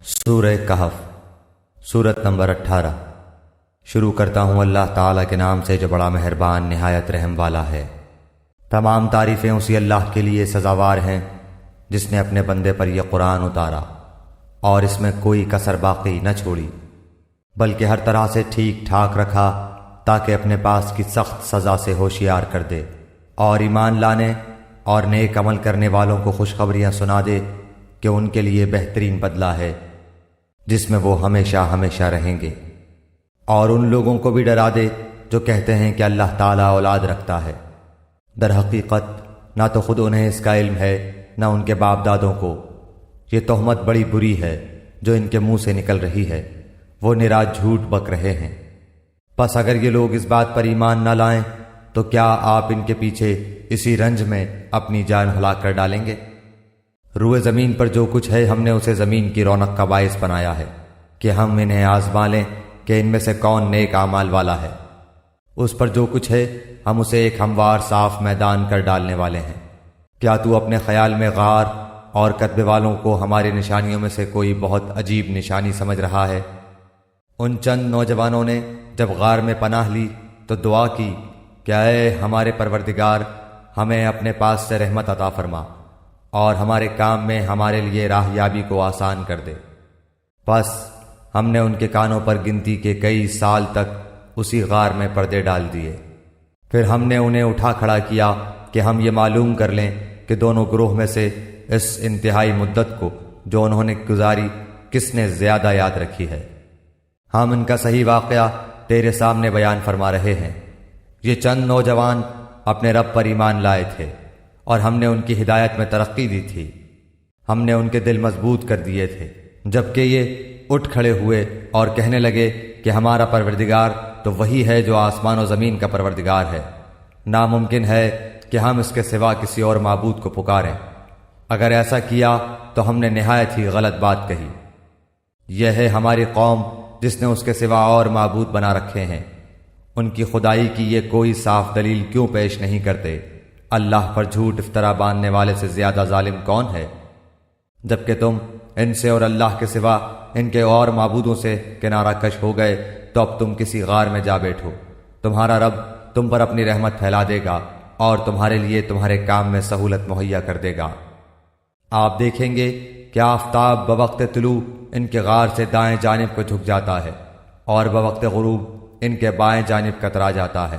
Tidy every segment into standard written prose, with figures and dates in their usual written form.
سورہ کہف سورت نمبر 18۔ شروع کرتا ہوں اللہ تعالیٰ کے نام سے جو بڑا مہربان نہایت رحم والا ہے۔ تمام تعریفیں اسی اللہ کے لیے سزاوار ہیں جس نے اپنے بندے پر یہ قرآن اتارا اور اس میں کوئی کسر باقی نہ چھوڑی، بلکہ ہر طرح سے ٹھیک ٹھاک رکھا تاکہ اپنے پاس کی سخت سزا سے ہوشیار کر دے، اور ایمان لانے اور نیک عمل کرنے والوں کو خوشخبریاں سنا دے کہ ان کے لیے بہترین بدلہ ہے جس میں وہ ہمیشہ ہمیشہ رہیں گے، اور ان لوگوں کو بھی ڈرا دے جو کہتے ہیں کہ اللہ تعالیٰ اولاد رکھتا ہے۔ در حقیقت نہ تو خود انہیں اس کا علم ہے نہ ان کے باپ دادوں کو۔ یہ تہمت بڑی بری ہے جو ان کے منہ سے نکل رہی ہے، وہ نرا جھوٹ بک رہے ہیں۔ پس اگر یہ لوگ اس بات پر ایمان نہ لائیں تو کیا آپ ان کے پیچھے اسی رنج میں اپنی جان ہلاک کر ڈالیں گے؟ روئے زمین پر جو کچھ ہے ہم نے اسے زمین کی رونق کا باعث بنایا ہے کہ ہم انہیں آزما لیں کہ ان میں سے کون نیک اعمال والا ہے۔ اس پر جو کچھ ہے ہم اسے ایک ہموار صاف میدان کر ڈالنے والے ہیں۔ کیا تو اپنے خیال میں غار اور قطبے والوں کو ہماری نشانیوں میں سے کوئی بہت عجیب نشانی سمجھ رہا ہے؟ ان چند نوجوانوں نے جب غار میں پناہ لی تو دعا کی کہ اے ہمارے پروردگار، ہمیں اپنے پاس سے رحمت عطا فرما اور ہمارے کام میں ہمارے لیے راہ یابی کو آسان کر دے۔ پس ہم نے ان کے کانوں پر گنتی کے کئی سال تک اسی غار میں پردے ڈال دیے۔ پھر ہم نے انہیں اٹھا کھڑا کیا کہ ہم یہ معلوم کر لیں کہ دونوں گروہ میں سے اس انتہائی مدت کو جو انہوں نے گزاری کس نے زیادہ یاد رکھی ہے۔ ہم ان کا صحیح واقعہ تیرے سامنے بیان فرما رہے ہیں۔ یہ چند نوجوان اپنے رب پر ایمان لائے تھے اور ہم نے ان کی ہدایت میں ترقی دی تھی۔ ہم نے ان کے دل مضبوط کر دیے تھے، جبکہ یہ اٹھ کھڑے ہوئے اور کہنے لگے کہ ہمارا پروردگار تو وہی ہے جو آسمان و زمین کا پروردگار ہے، ناممکن ہے کہ ہم اس کے سوا کسی اور معبود کو پکاریں۔ اگر ایسا کیا تو ہم نے نہایت ہی غلط بات کہی۔ یہ ہے ہماری قوم جس نے اس کے سوا اور معبود بنا رکھے ہیں، ان کی خدائی کی یہ کوئی صاف دلیل کیوں پیش نہیں کرتے؟ اللہ پر جھوٹ افطرا باندھنے والے سے زیادہ ظالم کون ہے؟ جبکہ تم ان سے اور اللہ کے سوا ان کے اور معبودوں سے کنارہ کش ہو گئے تو اب تم کسی غار میں جا بیٹھو، تمہارا رب تم پر اپنی رحمت پھیلا دے گا اور تمہارے لیے تمہارے کام میں سہولت مہیا کر دے گا۔ آپ دیکھیں گے کہ آفتاب بوقت طلوع ان کے غار سے دائیں جانب کو جھک جاتا ہے اور بوقت غروب ان کے بائیں جانب کترا جاتا ہے،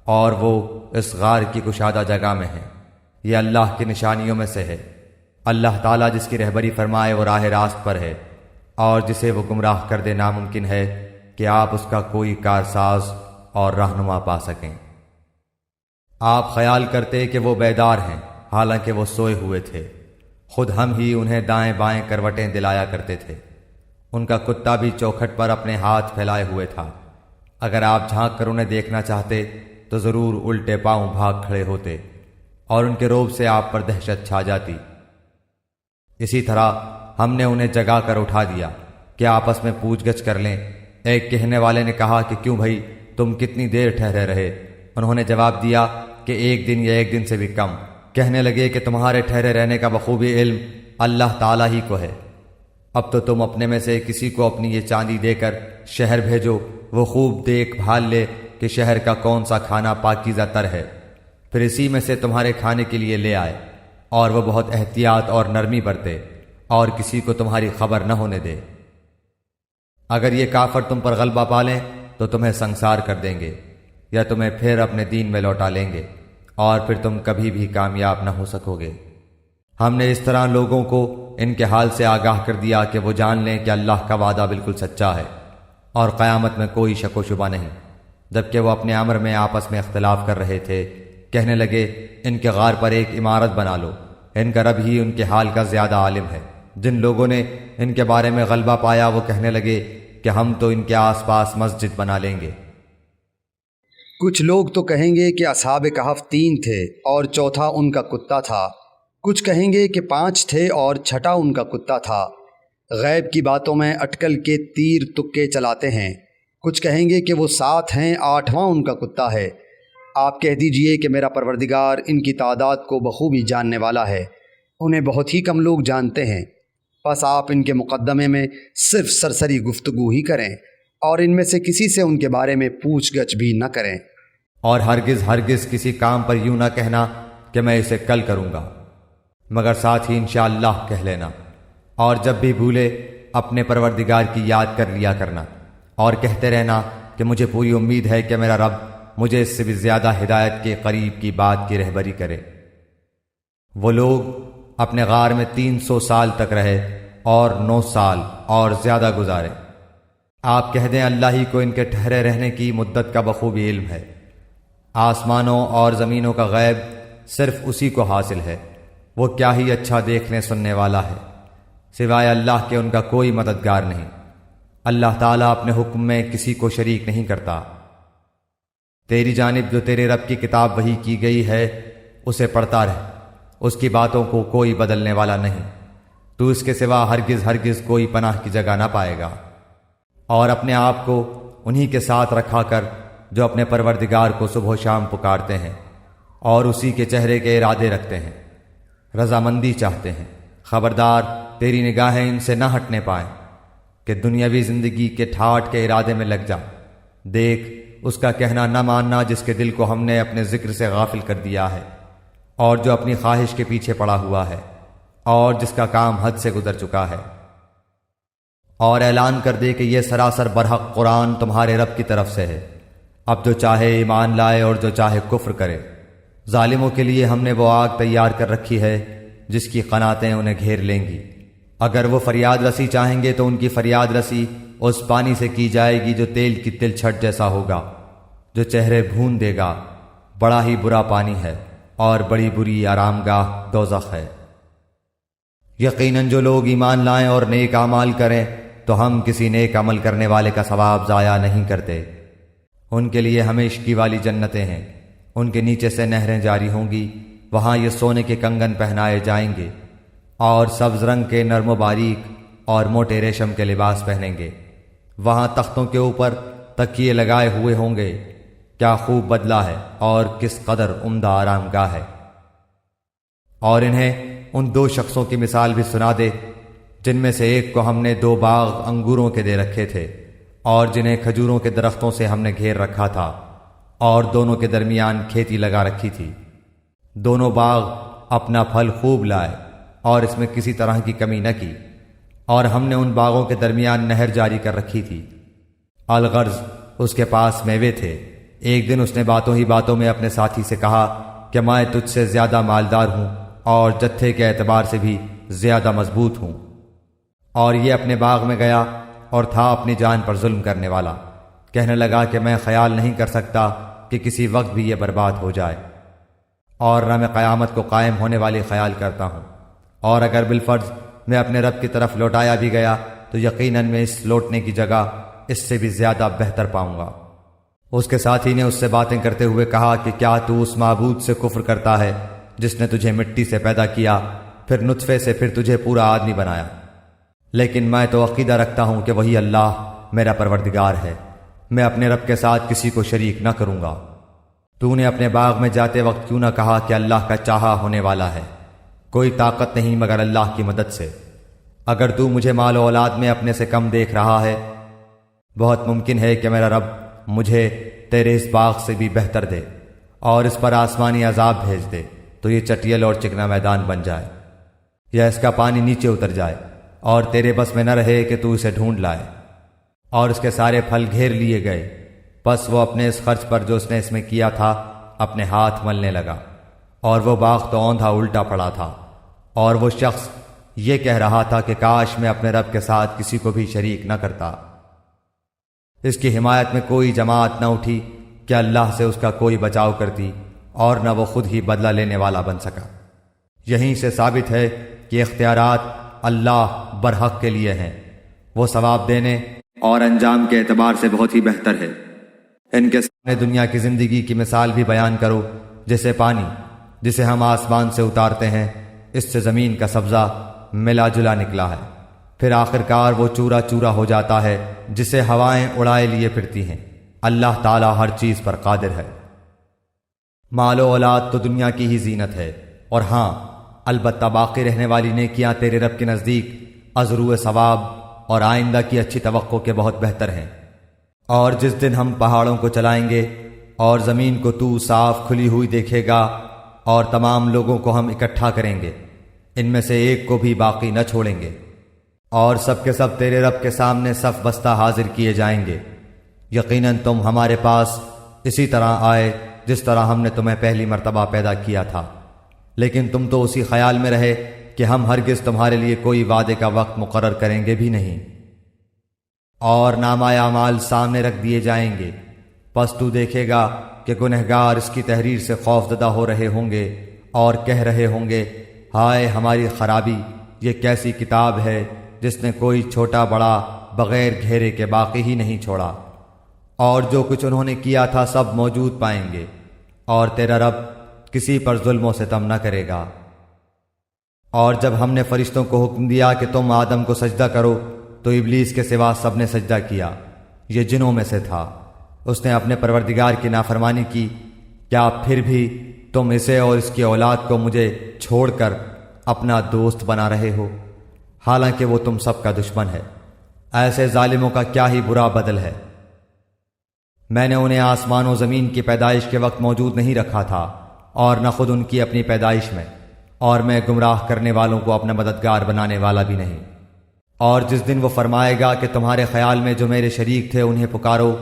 اور وہ اس غار کی کشادہ جگہ میں ہے۔ یہ اللہ کی نشانیوں میں سے ہے۔ اللہ تعالیٰ جس کی رہبری فرمائے وہ راہ راست پر ہے، اور جسے وہ گمراہ کر دے ناممکن ہے کہ آپ اس کا کوئی کارساز اور رہنما پا سکیں۔ آپ خیال کرتے کہ وہ بیدار ہیں حالانکہ وہ سوئے ہوئے تھے، خود ہم ہی انہیں دائیں بائیں کروٹیں دلایا کرتے تھے۔ ان کا کتا بھی چوکھٹ پر اپنے ہاتھ پھیلائے ہوئے تھا۔ اگر آپ جھانک کر انہیں دیکھنا چاہتے تو ضرور الٹے پاؤں بھاگ کھڑے ہوتے اور ان کے روب سے آپ پر دہشت چھا جاتی۔ اسی طرح ہم نے انہیں جگا کر اٹھا دیا کہ آپس میں پوچھ گچھ کر لیں۔ ایک کہنے والے نے کہا کہ کیوں بھائی تم کتنی دیر ٹھہرے رہے؟ انہوں نے جواب دیا کہ ایک دن یا ایک دن سے بھی کم۔ کہنے لگے کہ تمہارے ٹھہرے رہنے کا بخوبی علم اللہ تعالیٰ ہی کو ہے۔ اب تو تم اپنے میں سے کسی کو اپنی یہ چاندی دے کر شہر بھیجو، وہ خوب دیکھ بھال لے کہ شہر کا کون سا کھانا پاکیزہ تر ہے، پھر اسی میں سے تمہارے کھانے کے لیے لے آئے، اور وہ بہت احتیاط اور نرمی برتے اور کسی کو تمہاری خبر نہ ہونے دے۔ اگر یہ کافر تم پر غلبہ پالیں تو تمہیں سنسار کر دیں گے یا تمہیں پھر اپنے دین میں لوٹا لیں گے، اور پھر تم کبھی بھی کامیاب نہ ہو سکو گے۔ ہم نے اس طرح لوگوں کو ان کے حال سے آگاہ کر دیا کہ وہ جان لیں کہ اللہ کا وعدہ بالکل سچا ہے اور قیامت میں کوئی شک و شبہ نہیں۔ جبکہ وہ اپنے امر میں آپس میں اختلاف کر رہے تھے، کہنے لگے ان کے غار پر ایک عمارت بنا لو، ان کا رب ہی ان کے حال کا زیادہ عالم ہے۔ جن لوگوں نے ان کے بارے میں غلبہ پایا وہ کہنے لگے کہ ہم تو ان کے آس پاس مسجد بنا لیں گے۔ کچھ لوگ تو کہیں گے کہ اصحاب کہف 3 تھے اور چوتھا ان کا کتا تھا، کچھ کہیں گے کہ 5 تھے اور چھٹا ان کا کتا تھا۔ غیب کی باتوں میں اٹکل کے تیر تکے چلاتے ہیں۔ کچھ کہیں گے کہ وہ 7 ہیں، 8واں ان کا کتا ہے۔ آپ کہہ دیجئے کہ میرا پروردگار ان کی تعداد کو بخوبی جاننے والا ہے، انہیں بہت ہی کم لوگ جانتے ہیں۔ پس آپ ان کے مقدمے میں صرف سرسری گفتگو ہی کریں اور ان میں سے کسی سے ان کے بارے میں پوچھ گچھ بھی نہ کریں۔ اور ہرگز کسی کام پر یوں نہ کہنا کہ میں اسے کل کروں گا، مگر ساتھ ہی انشاءاللہ کہہ لینا، اور جب بھی بھولے اپنے پروردگار کی یاد کر لیا کرنا، اور کہتے رہنا کہ مجھے پوری امید ہے کہ میرا رب مجھے اس سے بھی زیادہ ہدایت کے قریب کی بات کی رہبری کرے۔ وہ لوگ اپنے غار میں 300 سال تک رہے اور 9 سال اور زیادہ گزارے۔ آپ کہہ دیں اللہ ہی کو ان کے ٹھہرے رہنے کی مدت کا بخوبی علم ہے۔ آسمانوں اور زمینوں کا غیب صرف اسی کو حاصل ہے، وہ کیا ہی اچھا دیکھنے سننے والا ہے، سوائے اللہ کے ان کا کوئی مددگار نہیں۔ اللہ تعالیٰ اپنے حکم میں کسی کو شریک نہیں کرتا۔ تیری جانب جو تیرے رب کی کتاب وحی کی گئی ہے اسے پڑھتا رہ، اس کی باتوں کو کوئی بدلنے والا نہیں، تو اس کے سوا ہرگز کوئی پناہ کی جگہ نہ پائے گا۔ اور اپنے آپ کو انہی کے ساتھ رکھا کر جو اپنے پروردگار کو صبح و شام پکارتے ہیں اور اسی کے چہرے کے ارادے رکھتے ہیں، رضامندی چاہتے ہیں۔ خبردار تیری نگاہیں ان سے نہ ہٹنے پائیں کہ دنیاوی زندگی کے ٹھاٹ کے ارادے میں لگ جا۔ دیکھ اس کا کہنا نہ ماننا جس کے دل کو ہم نے اپنے ذکر سے غافل کر دیا ہے، اور جو اپنی خواہش کے پیچھے پڑا ہوا ہے، اور جس کا کام حد سے گزر چکا ہے۔ اور اعلان کر دے کہ یہ سراسر برحق قرآن تمہارے رب کی طرف سے ہے، اب جو چاہے ایمان لائے اور جو چاہے کفر کرے۔ ظالموں کے لیے ہم نے وہ آگ تیار کر رکھی ہے جس کی قناتیں انہیں گھیر لیں گی۔ اگر وہ فریاد رسی چاہیں گے تو ان کی فریاد رسی اس پانی سے کی جائے گی جو تیل کی تل چھٹ جیسا ہوگا، جو چہرے بھون دے گا۔ بڑا ہی برا پانی ہے اور بڑی بری آرام گاہ دوزخ ہے۔ یقیناً جو لوگ ایمان لائیں اور نیک اعمال کریں تو ہم کسی نیک عمل کرنے والے کا ثواب ضائع نہیں کرتے۔ ان کے لیے ہمیشگی والی جنتیں ہیں، ان کے نیچے سے نہریں جاری ہوں گی، وہاں یہ سونے کے کنگن پہنائے جائیں گے اور سبز رنگ کے نرم و باریک اور موٹے ریشم کے لباس پہنیں گے۔ وہاں تختوں کے اوپر تکیے لگائے ہوئے ہوں گے، کیا خوب بدلہ ہے اور کس قدر عمدہ آرام گاہ ہے۔ اور انہیں ان 2 شخصوں کی مثال بھی سنا دے جن میں سے ایک کو ہم نے 2 باغ انگوروں کے دے رکھے تھے اور جنہیں کھجوروں کے درختوں سے ہم نے گھیر رکھا تھا، اور دونوں کے درمیان کھیتی لگا رکھی تھی۔ دونوں باغ اپنا پھل خوب لائے اور اس میں کسی طرح کی کمی نہ کی، اور ہم نے ان باغوں کے درمیان نہر جاری کر رکھی تھی۔ الغرض اس کے پاس میوے تھے۔ ایک دن اس نے باتوں ہی باتوں میں اپنے ساتھی سے کہا کہ میں تجھ سے زیادہ مالدار ہوں اور جتھے کے اعتبار سے بھی زیادہ مضبوط ہوں۔ اور یہ اپنے باغ میں گیا اور تھا اپنی جان پر ظلم کرنے والا۔ کہنے لگا کہ میں خیال نہیں کر سکتا کہ کسی وقت بھی یہ برباد ہو جائے، اور نہ میں قیامت کو قائم ہونے والی خیال کرتا ہوں، اور اگر بالفرض میں اپنے رب کی طرف لوٹایا بھی گیا تو یقیناً میں اس لوٹنے کی جگہ اس سے بھی زیادہ بہتر پاؤں گا۔ اس کے ساتھی نے اس سے باتیں کرتے ہوئے کہا کہ کیا تو اس معبود سے کفر کرتا ہے جس نے تجھے مٹی سے پیدا کیا، پھر نطفے سے، پھر تجھے پورا آدمی بنایا؟ لیکن میں تو عقیدہ رکھتا ہوں کہ وہی اللہ میرا پروردگار ہے، میں اپنے رب کے ساتھ کسی کو شریک نہ کروں گا۔ تو نے اپنے باغ میں جاتے وقت کیوں نہ کہا کہ اللہ کا چاہا ہونے والا ہے، کوئی طاقت نہیں مگر اللہ کی مدد سے۔ اگر تو مجھے مال و اولاد میں اپنے سے کم دیکھ رہا ہے، بہت ممکن ہے کہ میرا رب مجھے تیرے اس باغ سے بھی بہتر دے اور اس پر آسمانی عذاب بھیج دے تو یہ چٹیل اور چکنا میدان بن جائے، یا اس کا پانی نیچے اتر جائے اور تیرے بس میں نہ رہے کہ تو اسے ڈھونڈ لائے۔ اور اس کے سارے پھل گھیر لیے گئے، بس وہ اپنے اس خرچ پر جو اس نے اس میں کیا تھا اپنے ہاتھ ملنے لگا، اور وہ باغ تو اوندھا الٹا پڑا تھا۔ اور وہ شخص یہ کہہ رہا تھا کہ کاش میں اپنے رب کے ساتھ کسی کو بھی شریک نہ کرتا۔ اس کی حمایت میں کوئی جماعت نہ اٹھی کہ اللہ سے اس کا کوئی بچاؤ کرتی، اور نہ وہ خود ہی بدلہ لینے والا بن سکا۔ یہیں سے ثابت ہے کہ اختیارات اللہ برحق کے لیے ہیں، وہ ثواب دینے اور انجام کے اعتبار سے بہت ہی بہتر ہے۔ ان کے سامنے دنیا کی زندگی کی مثال بھی بیان کرو، جیسے پانی جسے ہم آسمان سے اتارتے ہیں، اس سے زمین کا سبزہ ملا جلا نکلا ہے، پھر آخرکار وہ چورا چورا ہو جاتا ہے جسے ہوائیں اڑائے لیے پھرتی ہیں۔ اللہ تعالیٰ ہر چیز پر قادر ہے۔ مال و اولاد تو دنیا کی ہی زینت ہے، اور ہاں البتہ باقی رہنے والی نیکیاں تیرے رب کے نزدیک ازرو ثواب اور آئندہ کی اچھی توقع کے بہت بہتر ہیں۔ اور جس دن ہم پہاڑوں کو چلائیں گے اور زمین کو تو صاف کھلی ہوئی دیکھے گا اور تمام لوگوں کو ہم اکٹھا کریں گے، ان میں سے ایک کو بھی باقی نہ چھوڑیں گے، اور سب کے سب تیرے رب کے سامنے صف بستہ حاضر کیے جائیں گے۔ یقیناً تم ہمارے پاس اسی طرح آئے جس طرح ہم نے تمہیں پہلی مرتبہ پیدا کیا تھا، لیکن تم تو اسی خیال میں رہے کہ ہم ہرگز تمہارے لیے کوئی وعدے کا وقت مقرر کریں گے بھی نہیں۔ اور نامہ اعمال سامنے رکھ دیے جائیں گے، پس تو دیکھے گا کہ گنہگار اس کی تحریر سے خوف زدہ ہو رہے ہوں گے اور کہہ رہے ہوں گے، ہائے ہماری خرابی، یہ کیسی کتاب ہے جس نے کوئی چھوٹا بڑا بغیر گھیرے کے باقی ہی نہیں چھوڑا، اور جو کچھ انہوں نے کیا تھا سب موجود پائیں گے، اور تیرا رب کسی پر ظلم و ستم نہ کرے گا۔ اور جب ہم نے فرشتوں کو حکم دیا کہ تم آدم کو سجدہ کرو تو ابلیس کے سوا سب نے سجدہ کیا، یہ جنوں میں سے تھا، اس نے اپنے پروردگار کی نافرمانی کی۔ کیا پھر بھی تم اسے اور اس کی اولاد کو مجھے چھوڑ کر اپنا دوست بنا رہے ہو، حالانکہ وہ تم سب کا دشمن ہے؟ ایسے ظالموں کا کیا ہی برا بدل ہے۔ میں نے انہیں آسمان و زمین کی پیدائش کے وقت موجود نہیں رکھا تھا، اور نہ خود ان کی اپنی پیدائش میں، اور میں گمراہ کرنے والوں کو اپنا مددگار بنانے والا بھی نہیں۔ اور جس دن وہ فرمائے گا کہ تمہارے خیال میں جو میرے شریک تھے انہیں پکارو،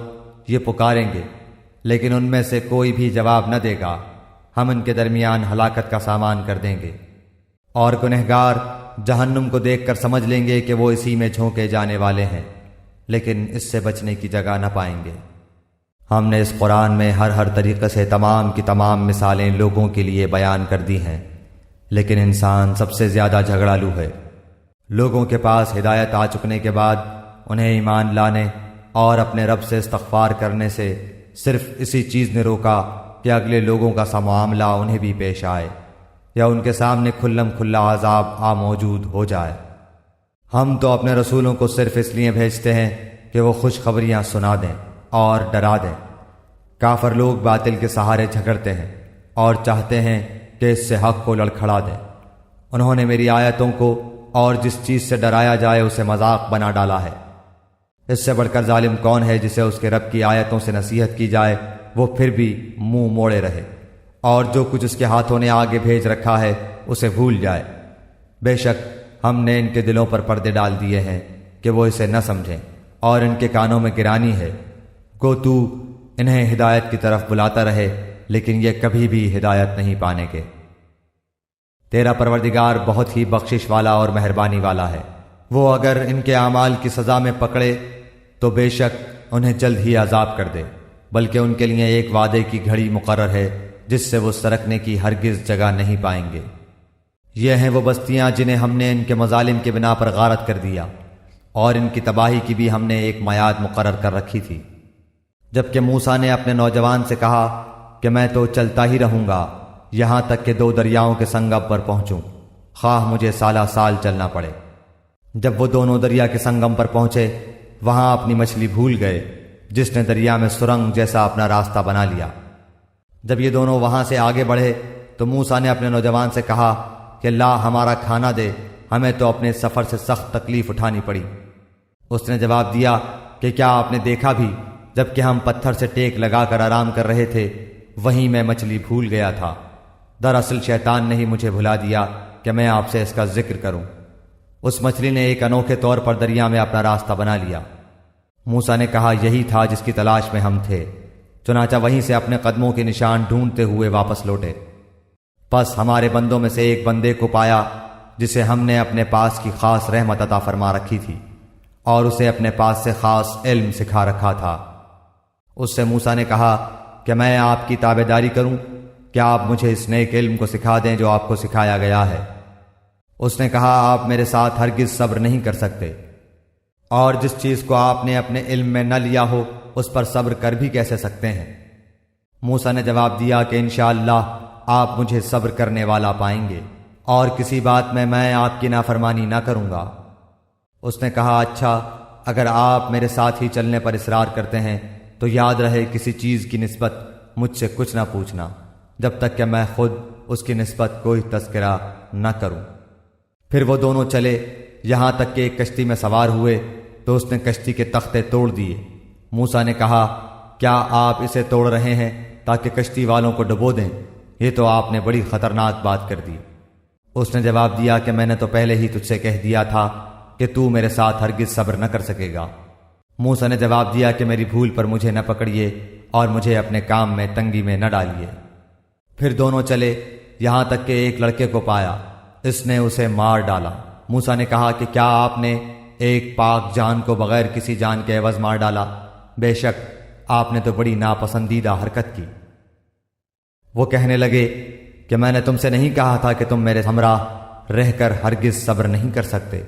یہ پکاریں گے، لیکن ان میں سے کوئی بھی جواب نہ دے گا، ہم ان کے درمیان ہلاکت کا سامان کر دیں گے۔ اور گنہگار جہنم کو دیکھ کر سمجھ لیں گے کہ وہ اسی میں جھونکے جانے والے ہیں، لیکن اس سے بچنے کی جگہ نہ پائیں گے۔ ہم نے اس قرآن میں ہر طریقے سے تمام کی تمام مثالیں لوگوں کے لیے بیان کر دی ہیں، لیکن انسان سب سے زیادہ جھگڑالو ہے۔ لوگوں کے پاس ہدایت آ چکنے کے بعد انہیں ایمان لانے اور اپنے رب سے استغفار کرنے سے صرف اسی چیز نے روکا کہ اگلے لوگوں کا سا معاملہ انہیں بھی پیش آئے، یا ان کے سامنے کھلم کھلا عذاب موجود ہو جائے۔ ہم تو اپنے رسولوں کو صرف اس لیے بھیجتے ہیں کہ وہ خوشخبریاں سنا دیں اور ڈرا دیں۔ کافر لوگ باطل کے سہارے جھگڑتے ہیں اور چاہتے ہیں کہ اس سے حق کو لڑکھڑا دیں۔ انہوں نے میری آیتوں کو اور جس چیز سے ڈرایا جائے اسے مذاق بنا ڈالا ہے۔ اس سے بڑھ کر ظالم کون ہے جسے اس کے رب کی آیتوں سے نصیحت کی جائے وہ پھر بھی منہ موڑے رہے، اور جو کچھ اس کے ہاتھوں نے آگے بھیج رکھا ہے اسے بھول جائے۔ بے شک ہم نے ان کے دلوں پر پردے ڈال دیے ہیں کہ وہ اسے نہ سمجھیں، اور ان کے کانوں میں گرانی ہے۔ گو تو انہیں ہدایت کی طرف بلاتا رہے، لیکن یہ کبھی بھی ہدایت نہیں پانے کے۔ تیرا پروردگار بہت ہی بخشش والا اور مہربانی والا ہے۔ وہ اگر ان کے اعمال کی سزا میں پکڑے تو بے شک انہیں جلد ہی عذاب کر دے، بلکہ ان کے لیے ایک وعدے کی گھڑی مقرر ہے جس سے وہ سرکنے کی ہرگز جگہ نہیں پائیں گے۔ یہ ہیں وہ بستیاں جنہیں ہم نے ان کے مظالم کے بنا پر غارت کر دیا، اور ان کی تباہی کی بھی ہم نے ایک میعاد مقرر کر رکھی تھی۔ جبکہ موسیٰ نے اپنے نوجوان سے کہا کہ میں تو چلتا ہی رہوں گا یہاں تک کہ 2 دریاؤں کے سنگم پر پہنچوں، خواہ مجھے سالہ سال چلنا پڑے۔ جب وہ دونوں دریا کے سنگم پر پہنچے وہاں اپنی مچھلی بھول گئے، جس نے دریا میں سرنگ جیسا اپنا راستہ بنا لیا۔ جب یہ دونوں وہاں سے آگے بڑھے تو موسیٰ نے اپنے نوجوان سے کہا کہ لا ہمارا کھانا دے، ہمیں تو اپنے سفر سے سخت تکلیف اٹھانی پڑی۔ اس نے جواب دیا کہ کیا آپ نے دیکھا بھی جب کہ ہم پتھر سے ٹیک لگا کر آرام کر رہے تھے وہیں میں مچھلی بھول گیا تھا۔ دراصل شیطان نے ہی مجھے بھلا دیا کہ میں آپ سے اس کا ذکر کروں۔ اس مچھلی نے ایک انوکھے طور پر دریا میں اپنا راستہ بنا لیا۔ موسیٰ نے کہا یہی تھا جس کی تلاش میں ہم تھے، چنانچہ وہیں سے اپنے قدموں کے نشان ڈھونڈتے ہوئے واپس لوٹے۔ پس ہمارے بندوں میں سے ایک بندے کو پایا جسے ہم نے اپنے پاس کی خاص رحمت عطا فرما رکھی تھی، اور اسے اپنے پاس سے خاص علم سکھا رکھا تھا۔ اس سے موسیٰ نے کہا کہ میں آپ کی تابعداری کروں، کیا آپ مجھے اس نیک علم کو سکھا دیں جو آپ کو سکھایا گیا ہے؟ اس نے کہا آپ میرے ساتھ ہرگز صبر نہیں کر سکتے، اور جس چیز کو آپ نے اپنے علم میں نہ لیا ہو اس پر صبر کر بھی کیسے سکتے ہیں؟ موسیٰ نے جواب دیا کہ انشاءاللہ آپ مجھے صبر کرنے والا پائیں گے، اور کسی بات میں آپ کی نافرمانی نہ کروں گا۔ اس نے کہا اچھا، اگر آپ میرے ساتھ ہی چلنے پر اصرار کرتے ہیں تو یاد رہے کسی چیز کی نسبت مجھ سے کچھ نہ پوچھنا جب تک کہ میں خود اس کی نسبت کوئی تذکرہ نہ کروں۔ پھر وہ دونوں چلے یہاں تک کہ ایک کشتی میں سوار ہوئے تو اس نے کشتی کے تختے توڑ دیے۔ موسیٰ نے کہا، کیا آپ اسے توڑ رہے ہیں تاکہ کشتی والوں کو ڈبو دیں؟ یہ تو آپ نے بڑی خطرناک بات کر دی۔ اس نے جواب دیا کہ میں نے تو پہلے ہی تجھ سے کہہ دیا تھا کہ تو میرے ساتھ ہرگز صبر نہ کر سکے گا۔ موسیٰ نے جواب دیا کہ میری بھول پر مجھے نہ پکڑیے اور مجھے اپنے کام میں تنگی میں نہ ڈالیے۔ پھر دونوں چلے یہاں تک کہ ایک لڑکے کو پایا، اس نے اسے مار ڈالا۔ موسیٰ نے کہا کہ کیا آپ نے ایک پاک جان کو بغیر کسی جان کے عوض مار ڈالا؟ بے شک آپ نے تو بڑی ناپسندیدہ حرکت کی۔ وہ کہنے لگے کہ میں نے تم سے نہیں کہا تھا کہ تم میرے ہمراہ رہ کر ہرگز صبر نہیں کر سکتے؟